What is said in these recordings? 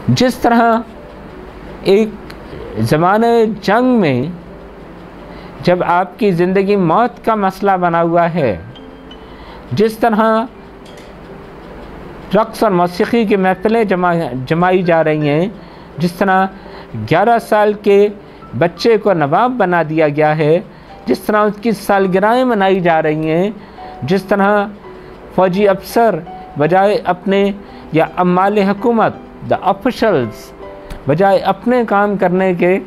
जिस तरह एक ज़माने जंग में जब आपकी ज़िंदगी मौत का मसला बना हुआ है, जिस तरह रक़्स और मौसीक़ी की महफ़िलें जमाई जा रही हैं, जिस तरह 11 साल के बच्चे को नवाब बना दिया गया है, जिस तरह उसकी सालगिरहें मनाई जा रही हैं, जिस तरह फ़ौजी अफसर बजाय अपने या अम्माल हुकूमत द ऑफिशल्स बजाय अपने काम करने के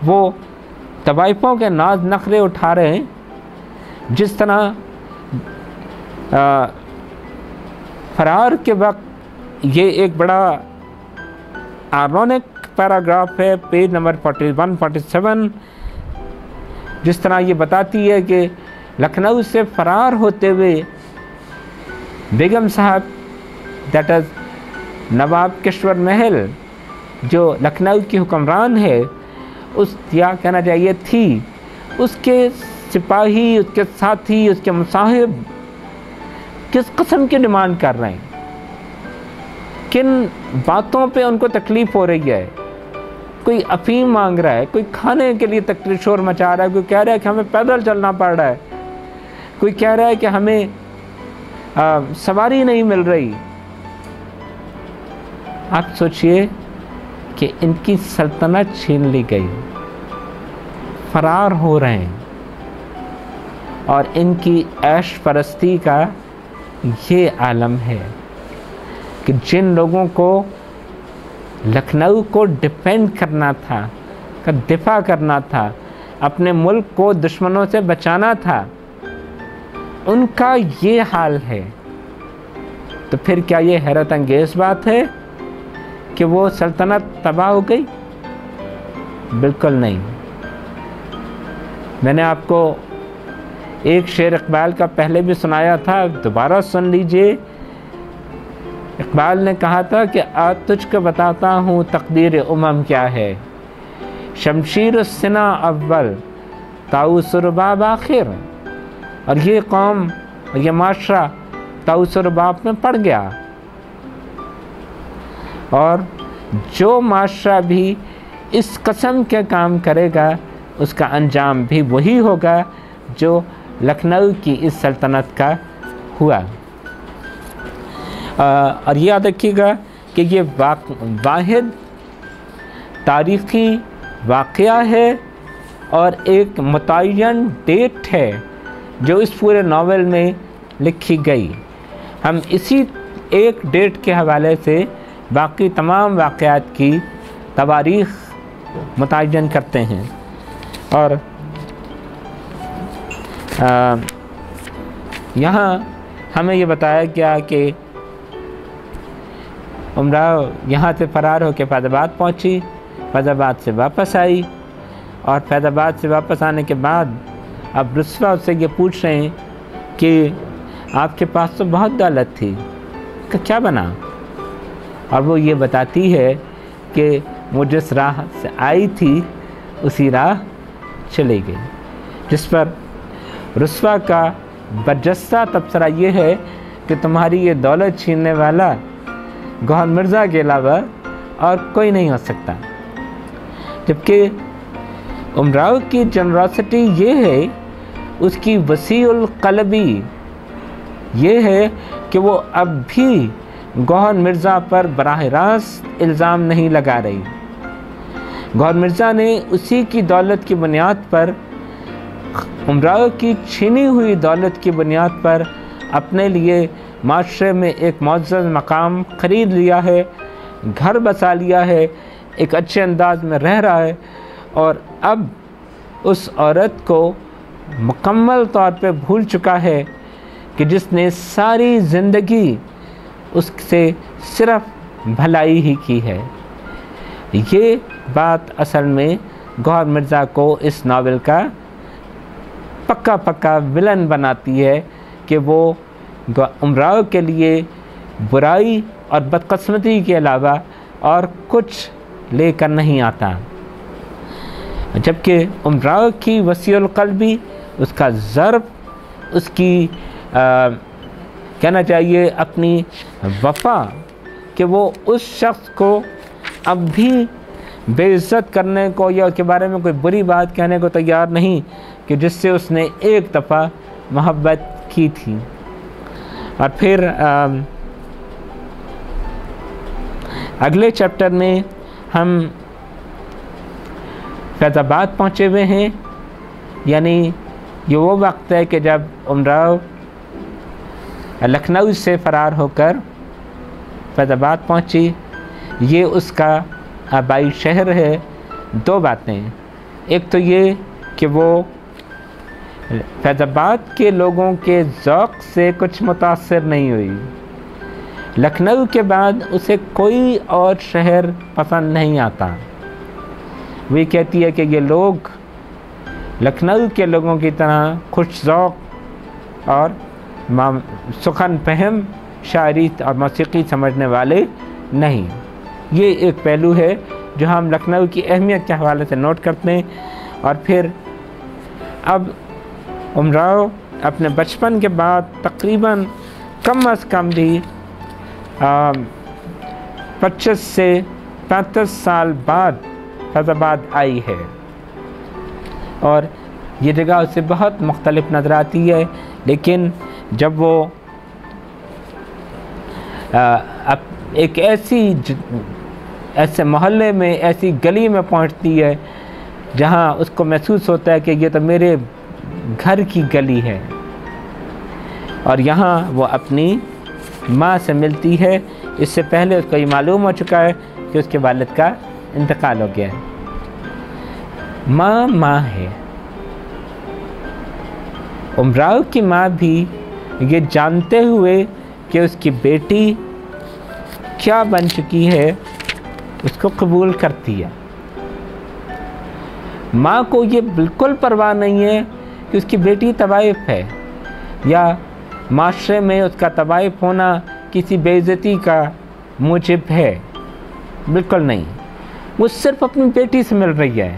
वो तवाइफ़ों के नाज नखरे उठा रहे हैं, जिस तरह फरार के वक्त ये एक बड़ा आयरॉनिक पैराग्राफ है, पेज नंबर 41-47, जिस तरह ये बताती है कि लखनऊ से फ़रार होते हुए बेगम साहब, दैट इज़ नवाब किश्वर महल, जो लखनऊ की हुक्मरान है, उस या कहना चाहिए थी, उसके सिपाही, उसके साथी, उसके मुसाहिब किस किस्म की डिमांड कर रहे हैं, किन बातों पे उनको तकलीफ़ हो रही है। कोई अफीम मांग रहा है, कोई खाने के लिए तकलीफ शोर मचा रहा है, कोई कह रहा है कि हमें पैदल चलना पड़ रहा है, कोई कह रहा है कि हमें सवारी नहीं मिल रही। आप सोचिए कि इनकी सल्तनत छीन ली गई, फरार हो रहे हैं, और इनकी ऐश परस्ती का ये आलम है कि जिन लोगों को लखनऊ को डिफेंड करना था, का दिफा करना था, अपने मुल्क को दुश्मनों से बचाना था, उनका ये हाल है। तो फिर क्या ये हैरत अंगेज़ बात है कि वो सल्तनत तबाह हो गई? बिल्कुल नहीं। मैंने आपको एक शेर इकबाल का पहले भी सुनाया था, दोबारा सुन लीजिए। इकबाल ने कहा था कि आज तुझको बताता हूँ तकदीर उमम क्या है, शमशीर सिना अव्वल ताऊस रुबाब आखिर। और ये कौम, ये माशरा ताऊस रुबाब में पड़ गया, और जो माशरा भी इस कस्म के काम करेगा उसका अंजाम भी वही होगा जो लखनऊ की इस सल्तनत का हुआ। और ये याद रखिएगा कि ये वाहिद तारीख़ी वाक़या है और एक मुतय्यन डेट है जो इस पूरे नावल में लिखी गई। हम इसी एक डेट के हवाले से बाकी तमाम वाक़यात की तवारीख़ मुतय्यन करते हैं। और यहाँ हमें ये बताया गया कि उमराव यहाँ से फ़रार होकर फैज़ाबाद पहुँची, फैज़ाबाद से वापस आई, और फैज़ाबाद से वापस आने के बाद अब रुस्वा उससे ये पूछ रहे हैं कि आपके पास तो बहुत दौलत थी, क्या बना? और वो ये बताती है कि वो जिस राह से आई थी उसी राह चली गई, जिस पर रुस्वा का बरजस्ता तबसरा ये है कि तुम्हारी ये दौलत छीनने वाला गौहर मिर्ज़ा के अलावा और कोई नहीं हो सकता। जबकि उमराव की जनरॉसिटी ये है, उसकी वसीउल क़ल्बी ये है कि वो अब भी गौहर मिर्ज़ा पर बराह रास्त इल्ज़ाम नहीं लगा रही। गौहर मिर्ज़ा ने उसी की दौलत की बुनियाद पर, उमराव की छीनी हुई दौलत की बुनियाद पर अपने लिए माशरे में एक मुअज़्ज़ज़ मकाम ख़रीद लिया है, घर बसा लिया है, एक अच्छे अंदाज में रह रहा है, और अब उस औरत को मुकम्मल तौर पे भूल चुका है कि जिसने सारी ज़िंदगी उससे सिर्फ़ भलाई ही की है। ये बात असल में गौहर मिर्ज़ा को इस नावल का पक्का विलन बनाती है कि वो उमराव के लिए बुराई और बदकिस्मती के अलावा और कुछ लेकर नहीं आता। जबकि उमराव की वसीउल क़ल्बी, उसका ज़र्ब, उसकी कहना चाहिए अपनी वफ़ा, कि वो उस शख्स को अब भी बेइज्जत करने को या उसके बारे में कोई बुरी बात कहने को तैयार नहीं कि जिससे उसने एक दफ़ा मोहब्बत की थी। और फिर अगले चैप्टर में हम फैज़ाबाद पहुँचे हुए हैं, यानी ये वो वक्त है कि जब उमराव लखनऊ से फ़रार होकर फैज़ाबाद पहुँची। ये उसका आबाई शहर है। दो बातें, एक तो ये कि वो फैज़ाबाद के लोगों के ज़ौक़ से कुछ मुतासिर नहीं हुई। लखनऊ के बाद उसे कोई और शहर पसंद नहीं आता। वे कहती है कि ये लोग लखनऊ के लोगों की तरह खुश ज़ौक़ और सुखन फहम शायरी और मौसीकी समझने वाले नहीं। ये एक पहलू है जो हम लखनऊ की अहमियत के हवाले से नोट करते हैं। और फिर अब उमराव अपने बचपन के बाद तकरीबन कम अज़ कम भी 25 से 35 साल बाद फैज़ाबाद आई है, और ये जगह उससे बहुत मुख्तलिफ नज़र आती है। लेकिन जब वो एक ऐसे मोहल्ले में, ऐसी गली में पहुंचती है जहां उसको महसूस होता है कि ये तो मेरे घर की गली है, और यहाँ वो अपनी माँ से मिलती है। इससे पहले उसको ये मालूम हो चुका है कि उसके वालिद का इंतकाल हो गया है। माँ माँ है। उमराव की माँ भी ये जानते हुए कि उसकी बेटी क्या बन चुकी है, उसको कबूल करती है। माँ को ये बिल्कुल परवाह नहीं है कि उसकी बेटी तवाइफ है या माशरे में उसका तवाइफ होना किसी बेइज्जती का मूजिब है, बिल्कुल नहीं। वो सिर्फ अपनी बेटी से मिल रही है,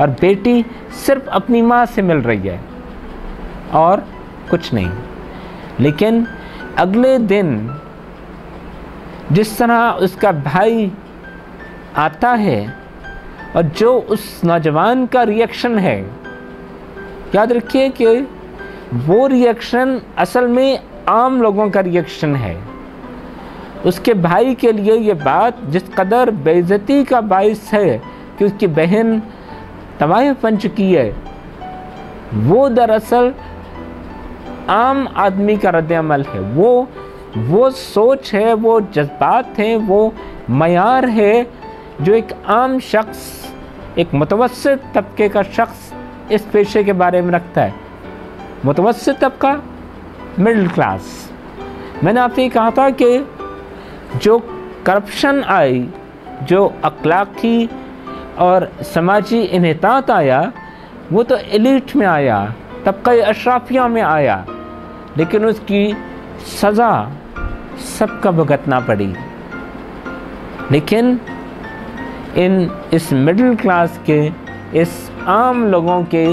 और बेटी सिर्फ अपनी माँ से मिल रही है, और कुछ नहीं। लेकिन अगले दिन जिस तरह उसका भाई आता है और जो उस नौजवान का रिएक्शन है, याद रखिए कि वो रिएक्शन असल में आम लोगों का रिएक्शन है। उसके भाई के लिए ये बात जिस कदर बेइज्जती का बाइस है कि उसकी बहन तवाइफ बन चुकी है, वो दरअसल आम आदमी का रद्द-ए-अमल है। वो सोच है, वो जज्बात हैं, वो मयार है जो एक आम शख्स, एक मुतवस्सित तबके का शख्स इस पेशे के बारे में रखता है। मुतवस्सित तबका, मिडिल क्लास। मैंने आपसे ये कहा था कि जो करप्शन आई, जो अखलाकी और समाजी इन्हितात आया, वो तो एलिट में आया, तबका अशराफिया में आया, लेकिन उसकी सज़ा सबका भुगतना पड़ी। लेकिन इस मिडिल क्लास के, इस आम लोगों के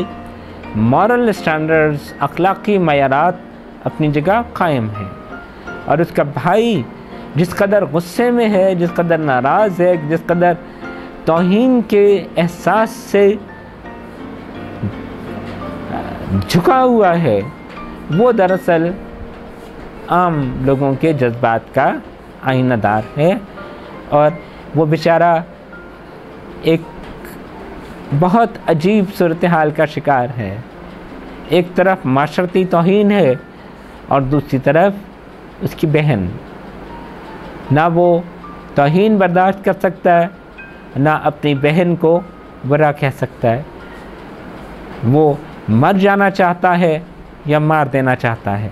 मॉरल स्टैंडर्ड्स, अखलाकी मयारात अपनी जगह कायम है। और उसका भाई जिस कदर गुस्से में है, जिस कदर नाराज़ है, जिस कदर तौहीन के एहसास से झुका हुआ है, वो दरअसल आम लोगों के जज्बात का आईनादार है। और वो बेचारा एक बहुत अजीब सूरत हाल का शिकार है। एक तरफ माशरती तौहीन है और दूसरी तरफ उसकी बहन। ना वो तौहीन बर्दाश्त कर सकता है, ना अपनी बहन को बुरा कह सकता है। वो मर जाना चाहता है या मार देना चाहता है।